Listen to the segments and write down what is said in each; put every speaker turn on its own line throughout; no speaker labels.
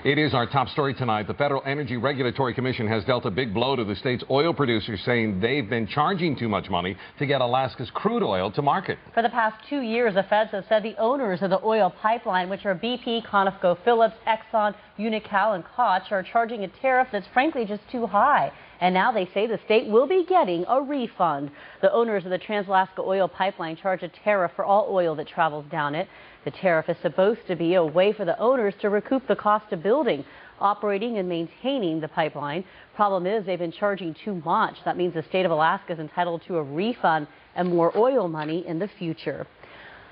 It is our top story tonight. The Federal Energy Regulatory Commission has dealt a big blow to the state's oil producers, saying they've been charging too much money to get Alaska's crude oil to market.
For the past 2 years, the feds have said the owners of the oil pipeline, which are BP, ConocoPhillips, Exxon, Unical and Koch, are charging a tariff that's frankly just too high. And now they say the state will be getting a refund. The owners of the Trans-Alaska oil pipeline charge a tariff for all oil that travels down it. The tariff is supposed to be a way for the owners to recoup the cost of building, operating and maintaining the pipeline. Problem is they've been charging too much. That means the state of Alaska is entitled to a refund and more oil money in the future.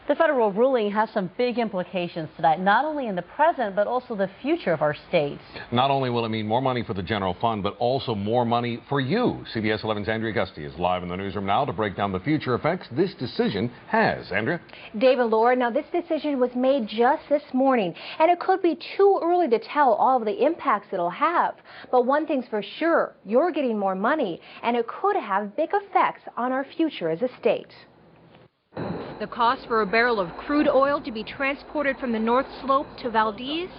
The federal ruling has some big implications tonight, not only in the present, but also the future of our state.
Not only will it mean more money for the general fund, but also more money for you. CBS 11's Andrea Gusty is live in the newsroom now to break down the future effects this decision has. Andrea?
Dave and Laura, now this decision was made just this morning, and it could be too early to tell all of the impacts it'll have. But one thing's for sure, you're getting more money, and it could have big effects on our future as a state.
The cost for a barrel of crude oil to be transported from the North Slope to Valdez?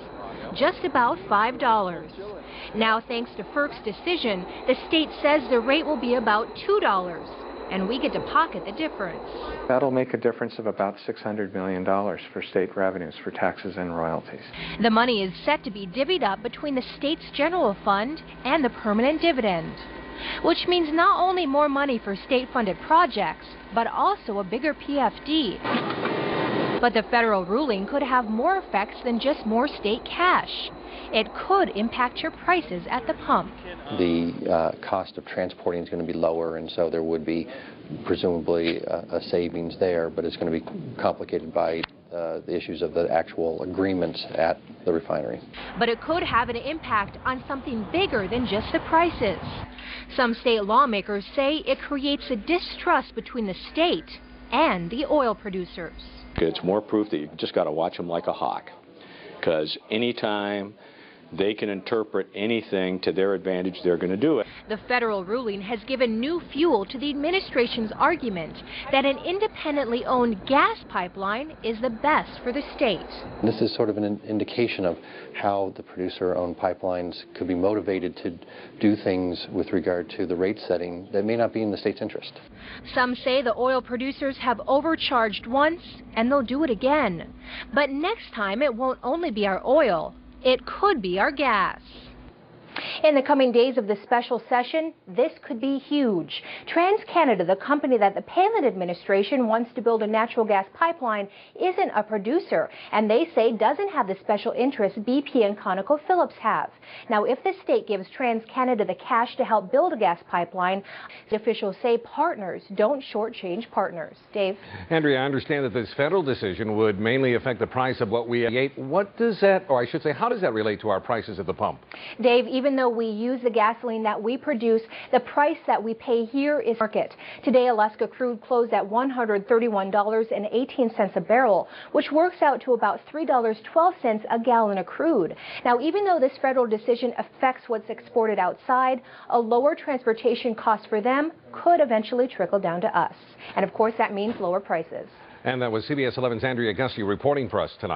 Just about $5. Now, thanks to FERC's decision, the state says the rate will be about $2, and we get to pocket the difference.
That'll make a difference of about $600 million for state revenues for taxes and royalties.
The money is set to be divvied up between the state's general fund and the permanent dividend, which means not only more money for state-funded projects, but also a bigger PFD. But the federal ruling could have more effects than just more state cash. It could impact your prices at the pump.
The cost of transporting is going to be lower, and so there would be presumably a savings there, but it's going to be complicated by the issues of the actual agreements at the refinery.
But it could have an impact on something bigger than just the prices. Some state lawmakers say it creates a distrust between the state and the oil producers.
It's more proof that you just got to watch them like a hawk, because anytime they can interpret anything to their advantage, they're going to do it.
The federal ruling has given new fuel to the administration's argument that an independently owned gas pipeline is the best for the state.
This is sort of an indication of how the producer-owned pipelines could be motivated to do things with regard to the rate setting that may not be in the state's interest.
Some say the oil producers have overcharged once and they'll do it again. But next time it won't only be our oil. It could be our gas.
In the coming days of the special session, this could be huge. TransCanada, the company that the Palin administration wants to build a natural gas pipeline, isn't a producer, and they say doesn't have the special interest BP and ConocoPhillips have. Now, if the state gives TransCanada the cash to help build a gas pipeline, officials say partners don't shortchange partners. Dave?
Andrea, I understand that this federal decision would mainly affect the price of what we eat. What does that, or I should say, how does that relate to our prices at the pump?
Dave, even though we use the gasoline that we produce, the price that we pay here is market. Today, Alaska crude closed at $131.18 a barrel, which works out to about $3.12 a gallon of crude. Now, even though this federal decision affects what's exported outside, a lower transportation cost for them could eventually trickle down to us. And of course, that means lower prices.
And that was CBS 11's Andrea Gusty reporting for us tonight.